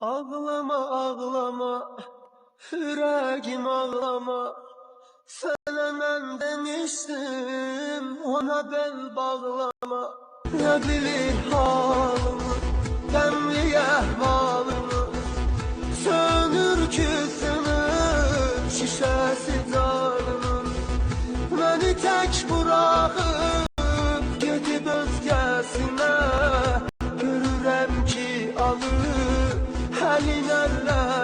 Ağlama ağlama, yüreğim ağlama. Sana ben demiştim, ona bel bağlama. Ne bilir halımı, demli ahvalımı. Sönür ki sınır şişesi canımın. Beni tek bırakıp gidip özgəsinə. Görürəm ki alır elin əllər.